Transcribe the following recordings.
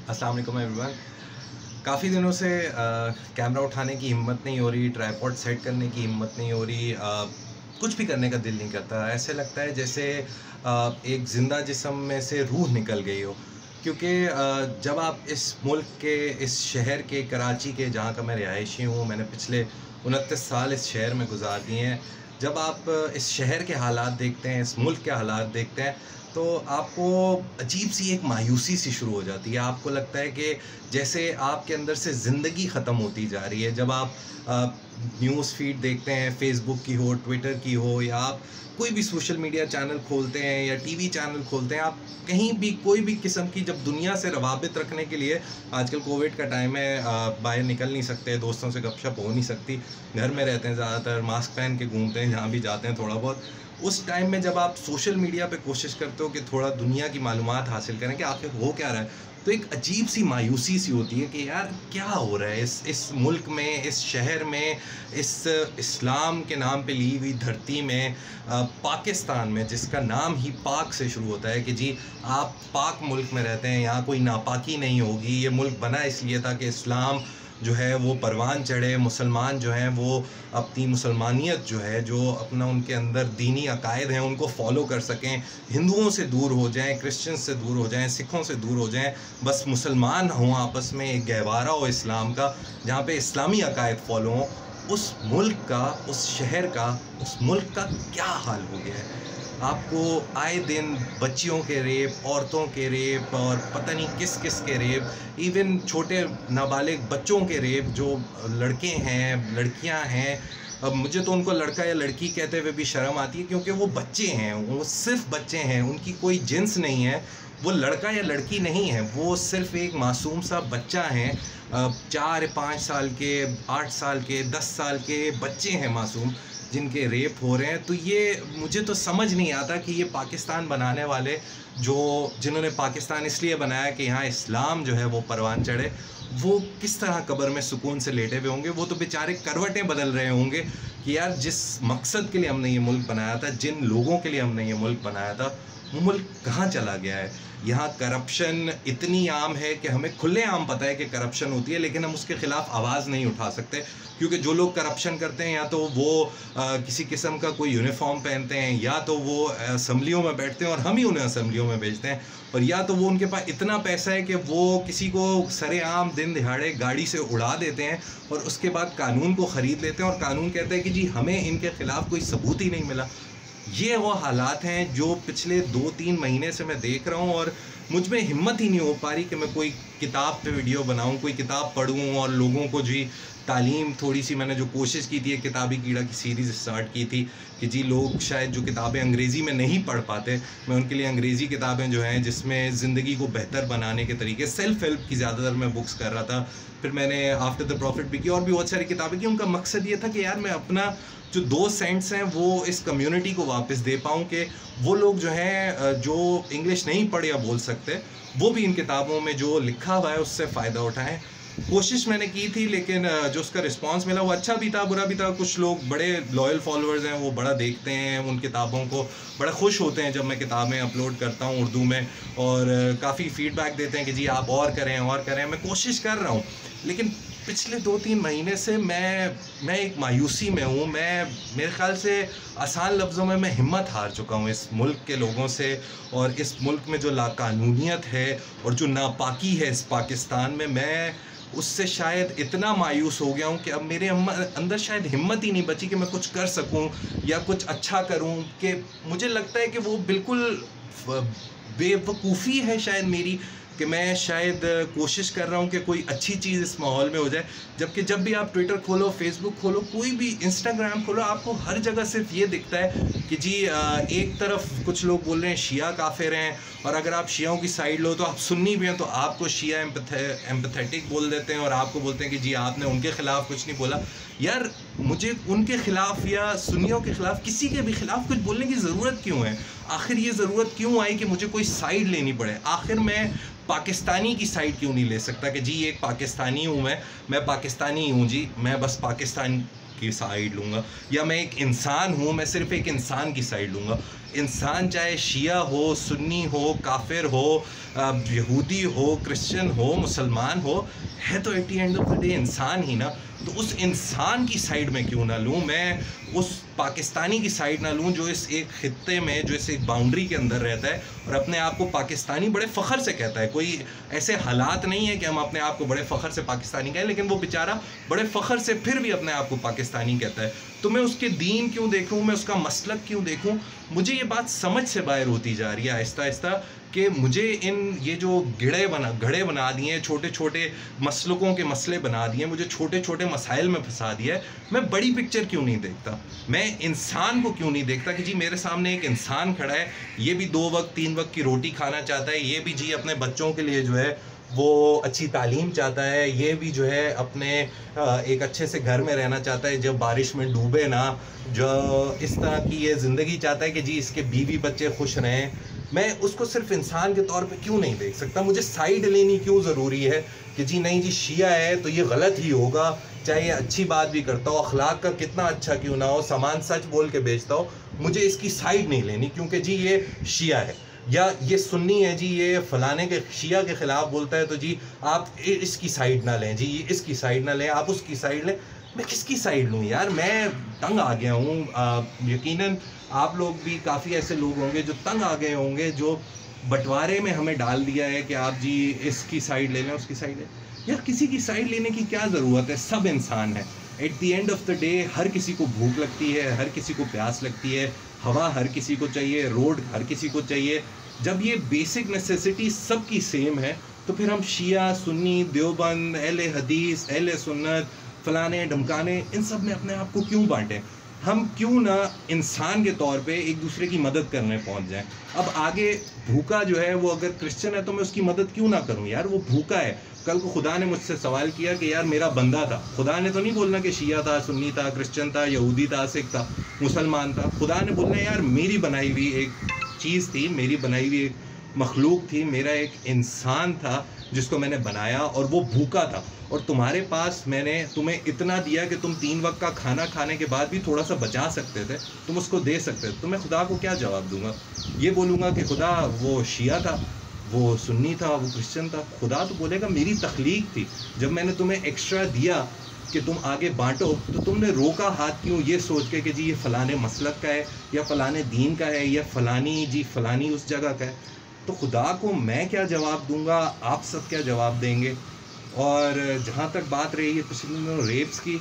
अस्सलाम वालेकुम एवरीवन। काफ़ी दिनों से कैमरा उठाने की हिम्मत नहीं हो रही, ट्राइपॉड सेट करने की हिम्मत नहीं हो रही, कुछ भी करने का दिल नहीं करता। ऐसे लगता है जैसे एक ज़िंदा जिस्म में से रूह निकल गई हो। क्योंकि जब आप इस मुल्क के, इस शहर के, कराची के, जहाँ का मैं रिहायशी हूँ, मैंने पिछले 29 साल इस शहर में गुजार दिए हैं। जब आप इस शहर के हालात देखते हैं, इस मुल्क के हालात देखते हैं, तो आपको अजीब सी एक मायूसी सी शुरू हो जाती है। आपको लगता है कि जैसे आपके अंदर से ज़िंदगी ख़त्म होती जा रही है। जब आप न्यूज़ फीड देखते हैं, फ़ेसबुक की हो, ट्विटर की हो, या आप कोई भी सोशल मीडिया चैनल खोलते हैं या टीवी चैनल खोलते हैं, आप कहीं भी कोई भी किस्म की, जब दुनिया से रवाबित रखने के लिए, आजकल कोविड का टाइम है, बाहर निकल नहीं सकते, दोस्तों से गपशप हो नहीं सकती, घर में रहते हैं, ज़्यादातर मास्क पहन के घूमते हैं जहाँ भी जाते हैं थोड़ा बहुत। उस टाइम में जब आप सोशल मीडिया पे कोशिश करते हो कि थोड़ा दुनिया की मालूमात हासिल करें कि आखिर हो क्या रहा है, तो एक अजीब सी मायूसी सी होती है कि यार क्या हो रहा है इस मुल्क में, इस शहर में, इस इस्लाम के नाम पे ली हुई धरती में, पाकिस्तान में, जिसका नाम ही पाक से शुरू होता है कि जी आप पाक मुल्क में रहते हैं, यहाँ कोई नापाकी नहीं होगी। ये मुल्क बना इसलिए था कि इस्लाम जो है वो परवान चढ़े, मुसलमान जो हैं वो अपनी मुसलमानियत जो है, जो अपना उनके अंदर दीनी अकायद हैं उनको फॉलो कर सकें, हिंदुओं से दूर हो जाएं, क्रिश्चियन से दूर हो जाएं, सिखों से दूर हो जाएं, बस मुसलमान हों, आपस में एक गहवारा हो इस्लाम का, जहाँ पे इस्लामी अकायद फॉलो हों। उस मुल्क का, उस शहर का, उस मुल्क का क्या हाल हो गया है। आपको आए दिन बच्चियों के रेप, औरतों के रेप, और पता नहीं किस किस के रेप, इवन छोटे नाबालिग बच्चों के रेप, जो लड़के हैं, लड़कियां हैं। अब मुझे तो उनको लड़का या लड़की कहते हुए भी शर्म आती है, क्योंकि वो बच्चे हैं, वो सिर्फ बच्चे हैं, उनकी कोई जिन्स नहीं है, वो लड़का या लड़की नहीं है, वो सिर्फ एक मासूम सा बच्चा है। 4-5 साल के, 8 साल के, 10 साल के बच्चे हैं मासूम, जिनके रेप हो रहे हैं। तो ये मुझे तो समझ नहीं आता कि ये पाकिस्तान बनाने वाले, जिन्होंने पाकिस्तान इसलिए बनाया कि यहाँ इस्लाम जो है वो परवान चढ़े, वो किस तरह कब्र में सुकून से लेटे हुए होंगे। वो तो बेचारे करवटें बदल रहे होंगे कि यार जिस मकसद के लिए हमने ये मुल्क बनाया था, जिन लोगों के लिए हमने ये मुल्क बनाया था, वो मुल्क कहाँ चला गया है। यहाँ करप्शन इतनी आम है कि हमें खुलेआम पता है कि करप्शन होती है, लेकिन हम उसके ख़िलाफ़ आवाज़ नहीं उठा सकते, क्योंकि जो लोग करप्शन करते हैं, या तो वो किसी किस्म का कोई यूनिफॉर्म पहनते हैं, या तो वो असम्बलियों में बैठते हैं और हम ही उन्हें असम्बलियों में भेजते हैं, और या तो वो उनके पास इतना पैसा है कि वो किसी को सरेआम दिन दिहाड़े गाड़ी से उड़ा देते हैं, और उसके बाद कानून को ख़रीद लेते हैं, और कानून कहता है कि जी हमें इनके ख़िलाफ़ कोई सबूत ही नहीं मिला। ये वो हालात हैं जो पिछले 2-3 महीने से मैं देख रहा हूँ, और मुझ में हिम्मत ही नहीं हो पा रही कि मैं कोई किताब पे वीडियो बनाऊँ, कोई किताब पढ़ूँ, और लोगों को जी तालीम थोड़ी सी, मैंने जो कोशिश की थी, एक किताबी कीड़ा की सीरीज़ स्टार्ट की थी कि जी लोग शायद जो किताबें अंग्रेज़ी में नहीं पढ़ पाते, मैं उनके लिए अंग्रेज़ी किताबें जो हैं जिसमें ज़िंदगी को बेहतर बनाने के तरीके, सेल्फ़ हेल्प की ज़्यादातर मैं बुक्स कर रहा था। फिर मैंने आफ्टर द प्रॉफिट भी की, और भी बहुत सारी किताबें की। उनका मकसद ये था कि यार मैं अपना जो 2 सेंट्स हैं वो इस कम्युनिटी को वापस दे पाऊँ, कि वो लोग जो हैं जो इंग्लिश नहीं पढ़ या बोल सकते, वो भी इन किताबों में जो लिखा हुआ है उससे फ़ायदा उठाएँ। कोशिश मैंने की थी, लेकिन जो उसका रिस्पांस मिला वो अच्छा भी था, बुरा भी था। कुछ लोग बड़े लॉयल फॉलोअर्स हैं, वो बड़ा देखते हैं उन किताबों को, बड़ा खुश होते हैं जब मैं किताबें अपलोड करता हूँ उर्दू में, और काफ़ी फ़ीडबैक देते हैं कि जी आप और करें, और करें। मैं कोशिश कर रहा हूँ, लेकिन पिछले 2-3 महीने से मैं एक मायूसी में हूँ। मेरे ख़्याल से आसान लफ्ज़ों में मैं हिम्मत हार चुका हूँ इस मुल्क के लोगों से, और इस मुल्क में जो लाकानूनियत है और जो नापाकी है इस पाकिस्तान में, मैं उससे शायद इतना मायूस हो गया हूँ कि अब मेरे अंदर शायद हिम्मत ही नहीं बची कि मैं कुछ कर सकूँ या कुछ अच्छा करूँ। कि मुझे लगता है कि वो बिल्कुल बेवकूफ़ी है शायद मेरी, कि मैं शायद कोशिश कर रहा हूँ कि कोई अच्छी चीज़ इस माहौल में हो जाए, जबकि जब भी आप ट्विटर खोलो, फेसबुक खोलो, कोई भी इंस्टाग्राम खोलो, आपको हर जगह सिर्फ ये दिखता है कि जी एक तरफ कुछ लोग बोल रहे हैं शिया काफिर हैं, और अगर आप शियाओं की साइड लो तो आप सुन्नी भी हैं, तो आपको शिया एम्पैथेटिक बोल देते हैं, और आपको बोलते हैं कि जी आपने उनके ख़िलाफ़ कुछ नहीं बोला। यार मुझे उनके ख़िलाफ़ या सुन्नियों के ख़िलाफ़, किसी के भी ख़िलाफ़ कुछ बोलने की ज़रूरत क्यों है? आखिर ये ज़रूरत क्यों आई कि मुझे कोई साइड लेनी पड़े? आखिर मैं पाकिस्तानी की साइड क्यों नहीं ले सकता कि जी एक पाकिस्तानी हूँ, मैं पाकिस्तानी हूँ जी, मैं बस पाकिस्तान की साइड लूँगा, या मैं एक इंसान हूँ, मैं सिर्फ एक इंसान की साइड लूँगा। इंसान चाहे शिया हो, सुन्नी हो, काफिर हो, यहूदी हो, क्रिश्चियन हो, मुसलमान हो, है तो eight the end of the day इंसान ही ना। तो उस इंसान की साइड में क्यों ना लूँ मैं, उस पाकिस्तानी की साइड ना लूँ जो इस एक खित्ते में, जो इस एक बाउंड्री के अंदर रहता है और अपने आप को पाकिस्तानी बड़े फ़ख्र से कहता है। कोई ऐसे हालात नहीं है कि हम अपने आप को बड़े फ़ख्र से पाकिस्तानी कहें, लेकिन वो बेचारा बड़े फ़ख्र से फिर भी अपने आप को पाकिस्तानी कहता है। तो मैं उसके दीन क्यों देखूँ, मैं उसका मसलक क्यों देखूँ? मुझे ये बात समझ से बाहर होती जा रही है आहिस्ता आहिस्ता कि मुझे ये जो घड़े बना दिए, छोटे छोटे मसलकों के मसले बना दिए, मुझे छोटे छोटे मसाइल में फंसा दिया है। मैं बड़ी पिक्चर क्यों नहीं देखता, मैं इंसान को क्यों नहीं देखता कि जी मेरे सामने एक इंसान खड़ा है, ये भी 2 वक्त 3 वक्त की रोटी खाना चाहता है, ये भी जी अपने बच्चों के लिए जो है वो अच्छी तालीम चाहता है, ये भी जो है अपने एक अच्छे से घर में रहना चाहता है, जब बारिश में डूबे ना, जो इस तरह की ये ज़िंदगी चाहता है कि जी इसके बीवी बच्चे खुश रहें। मैं उसको सिर्फ इंसान के तौर पे क्यों नहीं देख सकता? मुझे साइड लेनी क्यों ज़रूरी है कि जी नहीं जी शिया है तो ये गलत ही होगा, चाहे ये अच्छी बात भी करता हो, अखलाक का कितना अच्छा क्यों ना हो, सामान सच बोल के बेचता हो, मुझे इसकी साइड नहीं लेनी क्योंकि जी ये शिया है या ये सुन्नी है, जी ये फलाने के शिया के ख़िलाफ़ बोलता है, तो जी आप इसकी साइड ना लें, जी इसकी साइड ना लें, आप उसकी साइड लें। मैं किसकी साइड लूँ यार? मैं तंग आ गया हूँ। यकीनन आप लोग भी काफ़ी ऐसे लोग होंगे जो तंग आ गए होंगे, जो बंटवारे में हमें डाल दिया है कि आप जी इसकी साइड ले लें, उसकी साइड लें। यार किसी की साइड लेने की क्या ज़रूरत है? सब इंसान है। At the end of the day हर किसी को भूख लगती है, हर किसी को प्यास लगती है, हवा हर किसी को चाहिए, रोड हर किसी को चाहिए। जब ये बेसिक नेसेसिटी सबकी सेम है तो फिर हम शिया, सुन्नी, देवबंद, अहले हदीस, अहले सुन्नत, फलाने ढमकाने, इन सब में अपने आप को क्यों बांटें? हम क्यों ना इंसान के तौर पे एक दूसरे की मदद करने पहुंच जाएं? अब आगे भूखा जो है वो अगर क्रिश्चियन है तो मैं उसकी मदद क्यों ना करूं यार? वो भूखा है। कल को खुदा ने मुझसे सवाल किया कि यार मेरा बंदा था, खुदा ने तो नहीं बोलना कि शिया था, सुन्नी था, क्रिश्चियन था, यहूदी था, सिख था, मुसलमान था। खुदा ने बोलना यार मेरी बनाई हुई एक चीज़ थी, मेरी बनाई हुई एक मखलूक थी, मेरा एक इंसान था जिसको मैंने बनाया और वो भूखा था, और तुम्हारे पास मैंने तुम्हें इतना दिया कि तुम 3 वक्त का खाना खाने के बाद भी थोड़ा सा बचा सकते थे, तुम उसको दे सकते थे। तो मैं खुदा को क्या जवाब दूंगा? ये बोलूँगा कि खुदा वो शिया था, वो सुन्नी था, वो क्रिश्चियन था? खुदा तो बोलेगा मेरी तख्लीक थी, जब मैंने तुम्हें एक्स्ट्रा दिया कि तुम आगे बांटो तो तुमने रोका हाथ क्यों, ये सोच के कि जी ये फ़लाने मसलक का है या फ़लाने दीन का है या फ़लानी जी फ़लानी उस जगह का है। तो खुदा को मैं क्या जवाब दूंगा, आप सब क्या जवाब देंगे? और जहाँ तक बात रही है पिछले दिनों रेप्स की,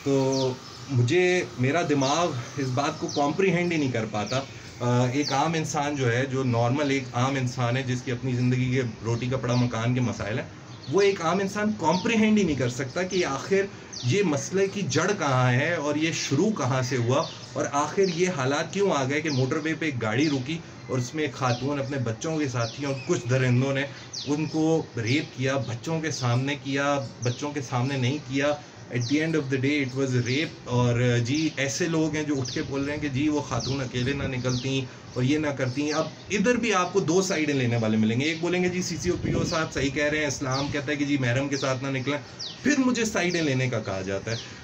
तो मुझे मेरा दिमाग इस बात को कॉम्प्रीहेंड ही नहीं कर पाता। एक आम इंसान जो है, जो नॉर्मल एक आम इंसान है जिसकी अपनी ज़िंदगी के रोटी कपड़ा मकान के मसाइल हैं, वो एक आम इंसान कॉम्प्रीहेंड ही नहीं कर सकता कि आखिर ये मसले की जड़ कहाँ है और ये शुरू कहाँ से हुआ, और आखिर ये हालात क्यों आ गए कि मोटरवे पे एक गाड़ी रुकी और उसमें एक खातून अपने बच्चों के साथ थी और कुछ दरिंदों ने उनको रेप किया, बच्चों के सामने किया, बच्चों के सामने नहीं किया। Eight the end of the day it was rape. और जी ऐसे लोग हैं जो उठ के बोल रहे हैं कि जी वो खातून अकेले ना निकलती और ये ना करती। अब इधर भी आपको 2 साइडें लेने वाले मिलेंगे। एक बोलेंगे जी CCOPO साहब सही कह रहे हैं, इस्लाम कहता है कि जी महरम के साथ ना निकलें, फिर मुझे साइडें लेने का कहा जाता है।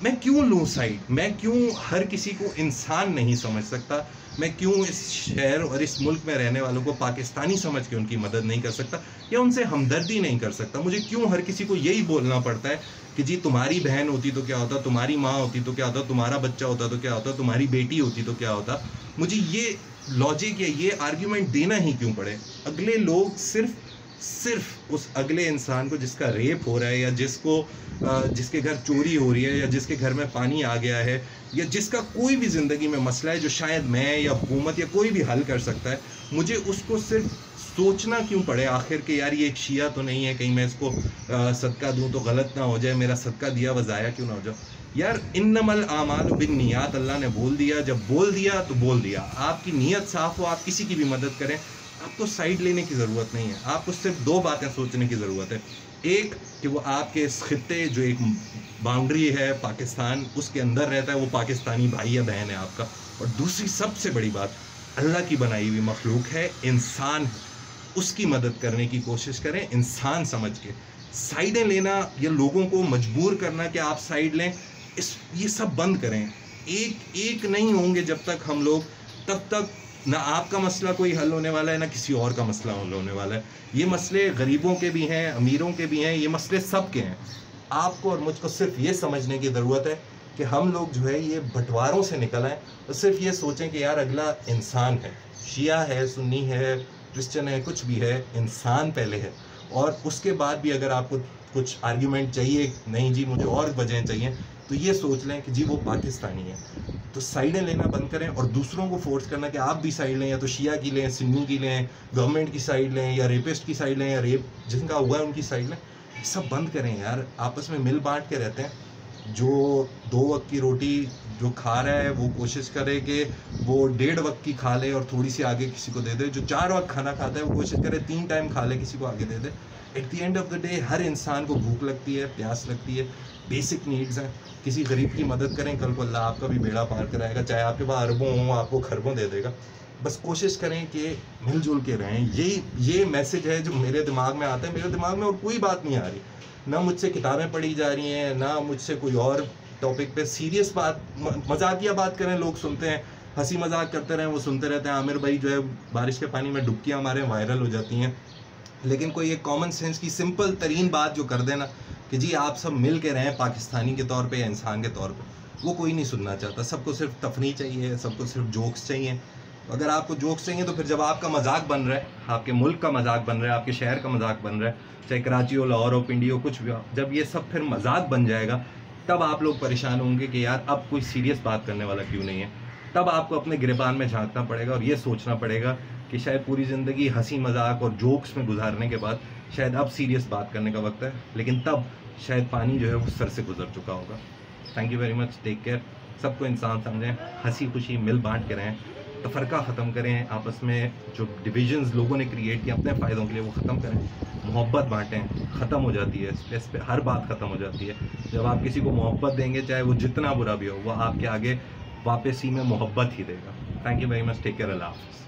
मैं क्यों लूँ साइड? मैं क्यों हर किसी को इंसान नहीं समझ सकता? मैं क्यों इस शहर और इस मुल्क में रहने वालों को पाकिस्तानी समझ के उनकी मदद नहीं कर सकता या उनसे हमदर्दी नहीं कर सकता? मुझे क्यों हर किसी को यही बोलना पड़ता है कि जी तुम्हारी बहन होती तो क्या होता, तुम्हारी माँ होती तो क्या होता, तुम्हारा बच्चा होता तो क्या होता, तुम्हारी बेटी होती तो क्या होता? मुझे ये लॉजिक या ये आर्ग्यूमेंट देना ही क्यों पड़े? अगले लोग सिर्फ उस अगले इंसान को जिसका रेप हो रहा है या जिसके घर चोरी हो रही है या जिसके घर में पानी आ गया है या जिसका कोई भी ज़िंदगी में मसला है जो शायद मैं या हुकूमत या कोई भी हल कर सकता है, मुझे उसको सिर्फ सोचना क्यों पड़े आखिर कि यार ये एक शिया तो नहीं है, कहीं मैं इसको सदका दूं तो गलत ना हो जाए, मेरा सदका दिया वह ज़ाया क्यों ना हो जाए? यार इन्नमल आमालु बिन्नियात अल्लाह ने बोल दिया, जब बोल दिया तो बोल दिया। आपकी नीयत साफ़ हो, आप किसी की भी मदद करें, आपको साइड लेने की ज़रूरत नहीं है। आपको सिर्फ 2 बातें सोचने की ज़रूरत है। एक कि वो आपके इस खित्ते जो एक बाउंड्री है पाकिस्तान, उसके अंदर रहता है, वो पाकिस्तानी भाई या बहन है आपका। और दूसरी सबसे बड़ी बात, अल्लाह की बनाई हुई मखलूक है, इंसान, उसकी मदद करने की कोशिश करें इंसान समझ के। साइडें लेना या लोगों को मजबूर करना कि आप साइड लें, ये सब बंद करें। एक नहीं होंगे जब तक हम लोग, तब तक ना आपका मसला कोई हल होने वाला है, ना किसी और का मसला हल होने वाला है। ये मसले गरीबों के भी हैं, अमीरों के भी हैं, ये मसले सबके हैं। आपको और मुझको सिर्फ ये समझने की ज़रूरत है कि हम लोग जो है ये बंटवारों से निकल आएँ और सिर्फ ये सोचें कि यार अगला इंसान है, शिया है, सुन्नी है, क्रिश्चियन है, कुछ भी है, इंसान पहले है। और उसके बाद भी अगर आपको कुछ आर्ग्यूमेंट चाहिए, नहीं जी मुझे और वजह चाहिए, तो ये सोच लें कि जी वो पाकिस्तानी है। तो साइडें लेना बंद करें और दूसरों को फोर्स करना कि आप भी साइड लें, या तो शिया की लें, सुन्नी की लें, गवर्नमेंट की साइड लें, या रेपिस्ट की साइड लें, या रेप जिनका हुआ है उनकी साइड लें। ये सब बंद करें यार, आपस में मिल बांट के रहते हैं। जो 2 वक्त की रोटी जो खा रहा है वो कोशिश करे कि वो 1.5 वक्त की खा ले और थोड़ी सी आगे किसी को दे दे। जो 4 वक्त खाना खाता है वो कोशिश करे 3 टाइम खा ले, किसी को आगे दे दे। At the end of the day हर इंसान को भूख लगती है, प्यास लगती है, बेसिक नीड्स हैं। किसी गरीब की मदद करें, कल को अल्लाह आपका भी बेड़ा पार कराएगा, चाहे आपके पास अरबों हों, आपको खरबों दे देगा। बस कोशिश करें कि मिलजुल के रहें। ये मैसेज है जो मेरे दिमाग में आता है। मेरे दिमाग में और कोई बात नहीं आ रही, ना मुझसे किताबें पढ़ी जा रही हैं, ना मुझसे कोई और टॉपिक पे सीरियस बात, मजाकिया बात करें, लोग सुनते हैं, हंसी मजाक करते रहें, वो सुनते रहते हैं। आमिर भाई जो है बारिश के पानी में डुबकियां मारें, वायरल हो जाती हैं। लेकिन कोई एक कॉमन सेंस की सिंपल तरीन बात जो कर देना कि जी आप सब मिल के रहें पाकिस्तानी के तौर पे या इंसान के तौर पे, वो कोई नहीं सुनना चाहता। सबको सिर्फ तफरीह चाहिए, सबको सिर्फ जोक्स चाहिए। अगर आपको जोक्स चाहिए तो फिर जब आपका मजाक बन रहा है, आपके मुल्क का मजाक बन रहा है, आपके शहर का मजाक बन रहा है, चाहे कराची हो, लाहौर हो, पिंडी हो, कुछ भी हो, जब ये सब फिर मजाक बन जाएगा तब आप लोग परेशान होंगे कि यार अब कोई सीरियस बात करने वाला क्यों नहीं है। तब आपको अपने गिरबान में झांकना पड़ेगा और ये सोचना पड़ेगा कि शायद पूरी ज़िंदगी हंसी मजाक और जोक्स में गुजारने के बाद शायद अब सीरियस बात करने का वक्त है। लेकिन तब शायद पानी जो है वो सर से गुजर चुका होगा। Thank you very much, take care. सबको इंसान समझें, हंसी खुशी मिल बांट के रहें, तफरका ख़त्म करें, आपस में जो डिविजन्स लोगों ने क्रिएट किए अपने फ़ायदों के लिए वो ख़त्म करें, मोहब्बत बांटें, ख़त्म हो जाती है इस पे हर बात ख़त्म हो जाती है जब आप किसी को मोहब्बत देंगे, चाहे वो जितना बुरा भी हो, वो आपके आगे वापसी में मोहब्बत ही देगा। Thank you very much, take care, अल्लाह हाफ़िज़।